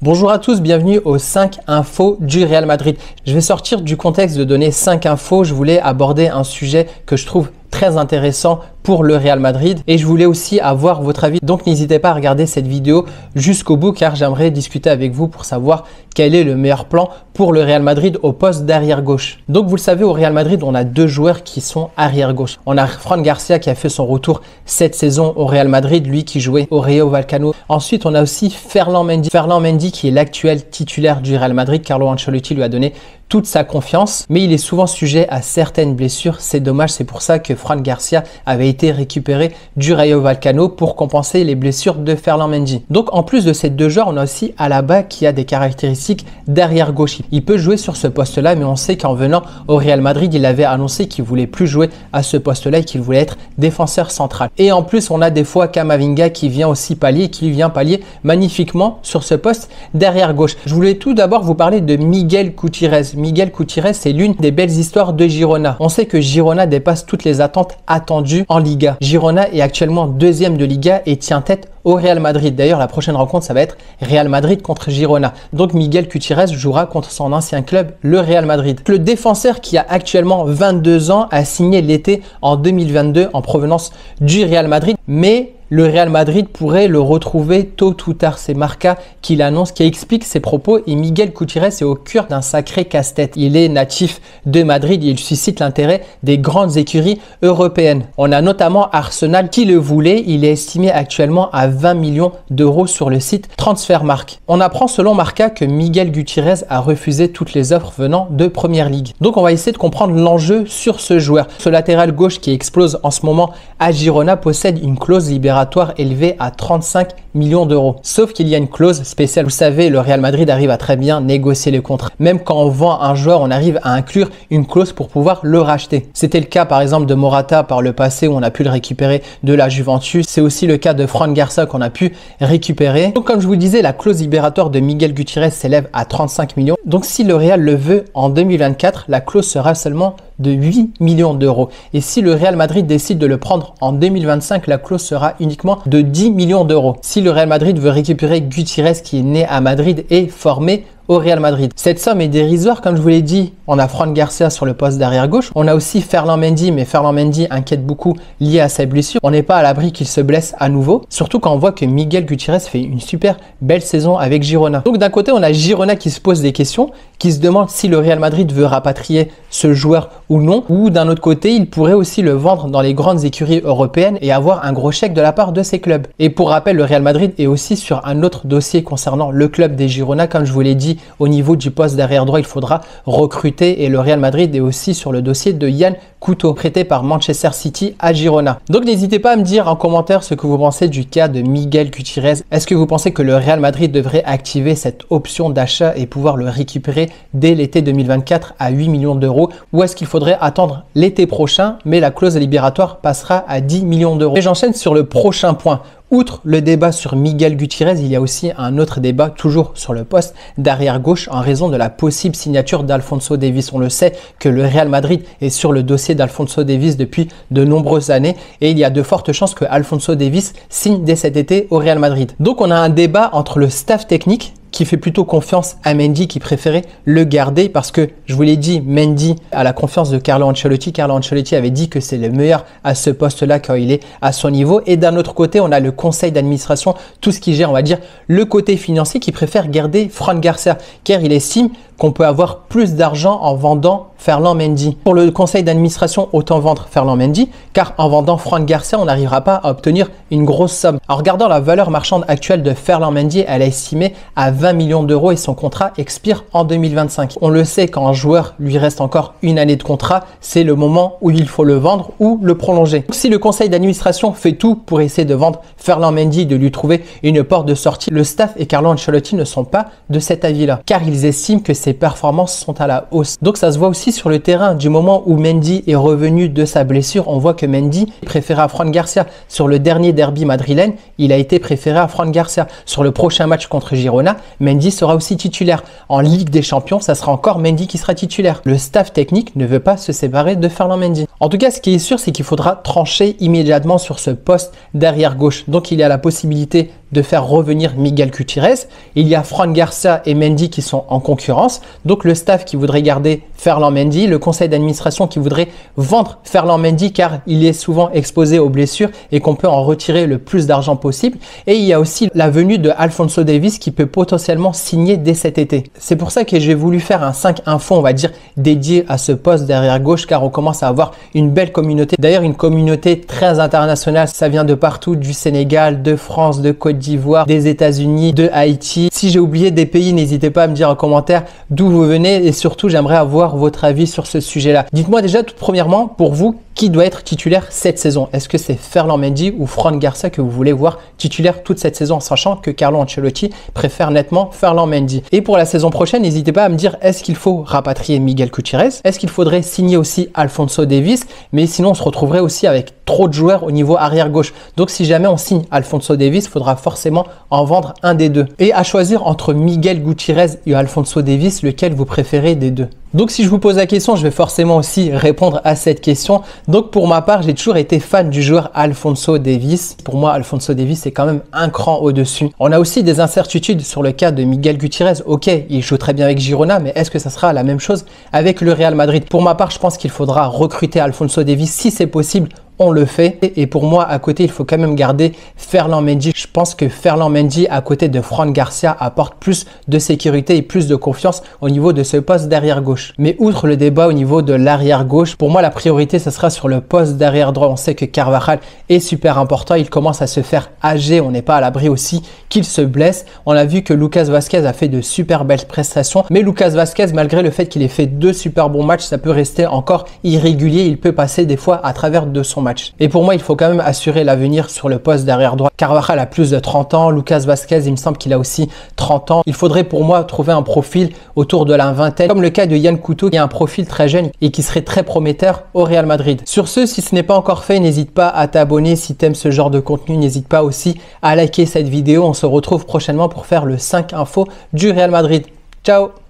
Bonjour à tous, bienvenue aux 5 infos du Real Madrid. Je vais sortir du contexte de donner 5 infos. Je voulais aborder un sujet que je trouve très intéressant pour le Real Madrid et je voulais aussi avoir votre avis. Donc n'hésitez pas à regarder cette vidéo jusqu'au bout car j'aimerais discuter avec vous pour savoir quel est le meilleur plan pour le Real Madrid au poste d'arrière gauche. Donc vous le savez, au Real Madrid, on a deux joueurs qui sont arrière gauche. On a Fran Garcia qui a fait son retour cette saison au Real Madrid, lui qui jouait au Rayo Vallecano. Ensuite, on a aussi Ferland Mendy. Ferland Mendy qui est l'actuel titulaire du Real Madrid. Carlo Ancelotti lui a donné toute sa confiance, mais il est souvent sujet à certaines blessures. C'est dommage, c'est pour ça que Fran Garcia avait été récupéré du Rayo Vallecano pour compenser les blessures de Ferland Mendy. Donc en plus de ces deux joueurs, on a aussi Alaba qui a des caractéristiques d'arrière gauche. Il peut jouer sur ce poste-là, mais on sait qu'en venant au Real Madrid, il avait annoncé qu'il voulait plus jouer à ce poste-là et qu'il voulait être défenseur central. Et en plus, on a des fois Camavinga qui vient aussi pallier, qui vient pallier magnifiquement sur ce poste d'arrière gauche. Je voulais tout d'abord vous parler de Miguel Gutiérrez. Miguel Gutiérrez, c'est l'une des belles histoires de Girona. On sait que Girona dépasse toutes les attentes attendues en Liga. Girona est actuellement deuxième de Liga et tient tête au Real Madrid. D'ailleurs, la prochaine rencontre, ça va être Real Madrid contre Girona. Donc, Miguel Gutiérrez jouera contre son ancien club, le Real Madrid. Le défenseur qui a actuellement 22 ans a signé l'été en 2022 en provenance du Real Madrid, mais le Real Madrid pourrait le retrouver tôt ou tard. C'est Marca qui l'annonce, qui explique ses propos. Et Miguel Gutiérrez est au cœur d'un sacré casse-tête. Il est natif de Madrid et il suscite l'intérêt des grandes écuries européennes. On a notamment Arsenal qui le voulait. Il est estimé actuellement à 20 millions d'euros sur le site Transfermarkt. On apprend selon Marca que Miguel Gutiérrez a refusé toutes les offres venant de Première Ligue. Donc on va essayer de comprendre l'enjeu sur ce joueur. Ce latéral gauche qui explose en ce moment à Girona possède une clause libératoire élevé à 35 millions d'euros. Sauf qu'il y a une clause spéciale. Vous savez, le Real Madrid arrive à très bien négocier les contrats. Même quand on vend un joueur, on arrive à inclure une clause pour pouvoir le racheter. C'était le cas par exemple de Morata par le passé où on a pu le récupérer de la Juventus. C'est aussi le cas de Fran Garcia qu'on a pu récupérer. Donc comme je vous disais, la clause libératoire de Miguel Gutiérrez s'élève à 35 millions. Donc si le Real le veut en 2024, la clause sera seulement de 8 millions d'euros. Et si le Real Madrid décide de le prendre en 2025, la clause sera uniquement de 10 millions d'euros. Si le Real Madrid veut récupérer Gutiérrez qui est né à Madrid et formé au Real Madrid. Cette somme est dérisoire, comme je vous l'ai dit. On a Fran Garcia sur le poste d'arrière gauche. On a aussi Ferland Mendy, mais Ferland Mendy inquiète beaucoup lié à sa blessure. On n'est pas à l'abri qu'il se blesse à nouveau, surtout quand on voit que Miguel Gutiérrez fait une super belle saison avec Girona. Donc d'un côté, on a Girona qui se pose des questions, qui se demande si le Real Madrid veut rapatrier ce joueur ou non, ou d'un autre côté, il pourrait aussi le vendre dans les grandes écuries européennes et avoir un gros chèque de la part de ces clubs. Et pour rappel, le Real Madrid est aussi sur un autre dossier concernant le club des Girona, comme je vous l'ai dit. Au niveau du poste d'arrière droit, il faudra recruter et le Real Madrid est aussi sur le dossier de Yann Couto, prêté par Manchester City à Girona. Donc n'hésitez pas à me dire en commentaire ce que vous pensez du cas de Miguel Gutiérrez. Est-ce que vous pensez que le Real Madrid devrait activer cette option d'achat et pouvoir le récupérer dès l'été 2024 à 8 millions d'euros, ou est-ce qu'il faudrait attendre l'été prochain mais la clause libératoire passera à 10 millions d'euros? Et j'enchaîne sur le prochain point. Outre le débat sur Miguel Gutiérrez, il y a aussi un autre débat toujours sur le poste d'arrière gauche en raison de la possible signature d'Alphonso Davies. On le sait que le Real Madrid est sur le dossier d'Alphonso Davies depuis de nombreuses années et il y a de fortes chances que Alphonso Davies signe dès cet été au Real Madrid. Donc on a un débat entre le staff technique qui fait plutôt confiance à Mendy, qui préférait le garder parce que, je vous l'ai dit, Mendy a la confiance de Carlo Ancelotti. Carlo Ancelotti avait dit que c'est le meilleur à ce poste-là quand il est à son niveau. Et d'un autre côté, on a le conseil d'administration, tout ce qui gère, on va dire, le côté financier qui préfère garder Fran Garcia car il estime qu'on peut avoir plus d'argent en vendant Ferland Mendy. Pour le conseil d'administration, autant vendre Ferland Mendy car en vendant Fran Garcia, on n'arrivera pas à obtenir une grosse somme. En regardant la valeur marchande actuelle de Ferland Mendy, elle est estimée à 20 millions d'euros et son contrat expire en 2025. On le sait, quand un joueur lui reste encore une année de contrat, c'est le moment où il faut le vendre ou le prolonger. Donc, si le conseil d'administration fait tout pour essayer de vendre Ferland Mendy, de lui trouver une porte de sortie, le staff et Carlo Ancelotti ne sont pas de cet avis-là car ils estiment que c'est ses performances sont à la hausse. Donc ça se voit aussi sur le terrain. Du moment où Mendy est revenu de sa blessure, on voit que Mendy est préféré à Fran Garcia. Sur le dernier derby madrilène, il a été préféré à Fran Garcia. Sur le prochain match contre Girona, Mendy sera aussi titulaire. En Ligue des Champions, ça sera encore Mendy qui sera titulaire. Le staff technique ne veut pas se séparer de Ferland Mendy. En tout cas, ce qui est sûr, c'est qu'il faudra trancher immédiatement sur ce poste d'arrière gauche. Donc il y a la possibilité de faire revenir Miguel Gutiérrez. Il y a Fran Garcia et Mendy qui sont en concurrence. Donc le staff qui voudrait garder Ferland Mendy, le conseil d'administration qui voudrait vendre Ferland Mendy car il est souvent exposé aux blessures et qu'on peut en retirer le plus d'argent possible. Et il y a aussi la venue de Alphonso Davies qui peut potentiellement signer dès cet été. C'est pour ça que j'ai voulu faire un 5 info, on va dire, dédié à ce poste d'arrière gauche car on commence à avoir une belle communauté. D'ailleurs, une communauté très internationale. Ça vient de partout, du Sénégal, de France, de Côte d'Ivoire, des États-Unis, de Haïti. Si j'ai oublié des pays, n'hésitez pas à me dire en commentaire d'où vous venez et surtout, j'aimerais avoir votre avis sur ce sujet-là. Dites-moi déjà tout premièrement, pour vous, qui doit être titulaire cette saison? Est-ce que c'est Ferland Mendy ou Fran Garcia que vous voulez voir titulaire toute cette saison, sachant que Carlo Ancelotti préfère nettement Ferland Mendy? Et pour la saison prochaine, n'hésitez pas à me dire, est-ce qu'il faut rapatrier Miguel Gutiérrez? Est-ce qu'il faudrait signer aussi Alphonso Davies? Mais sinon, on se retrouverait aussi avec trop de joueurs au niveau arrière gauche. Donc, si jamais on signe Alphonso Davies, il faudra forcément en vendre un des deux. Et à choisir entre Miguel Gutiérrez et Alphonso Davies, lequel vous préférez des deux? Donc si je vous pose la question, je vais forcément aussi répondre à cette question. Donc pour ma part, j'ai toujours été fan du joueur Alphonso Davies. Pour moi, Alphonso Davies est quand même un cran au-dessus. On a aussi des incertitudes sur le cas de Miguel Gutiérrez. Ok, il joue très bien avec Girona, mais est-ce que ça sera la même chose avec le Real Madrid? Pour ma part, je pense qu'il faudra recruter Alphonso Davies si c'est possible. On le fait et pour moi à côté il faut quand même garder Ferland Mendy. Je pense que Ferland Mendy à côté de Fran Garcia apporte plus de sécurité et plus de confiance au niveau de ce poste d'arrière gauche. Mais outre le débat au niveau de l'arrière gauche, pour moi la priorité ce sera sur le poste d'arrière droit. On sait que Carvajal est super important, il commence à se faire âger, on n'est pas à l'abri aussi qu'il se blesse. On a vu que Lucas Vázquez a fait de super belles prestations, mais Lucas Vázquez malgré le fait qu'il ait fait 2 super bons matchs, ça peut rester encore irrégulier, il peut passer des fois à travers de son match. Et pour moi, il faut quand même assurer l'avenir sur le poste d'arrière droit. Carvajal a plus de 30 ans, Lucas Vázquez, il me semble qu'il a aussi 30 ans. Il faudrait pour moi trouver un profil autour de la vingtaine, comme le cas de Yann Couto qui a un profil très jeune et qui serait très prometteur au Real Madrid. Sur ce, si ce n'est pas encore fait, n'hésite pas à t'abonner si tu aimes ce genre de contenu. N'hésite pas aussi à liker cette vidéo. On se retrouve prochainement pour faire le 5 info du Real Madrid. Ciao!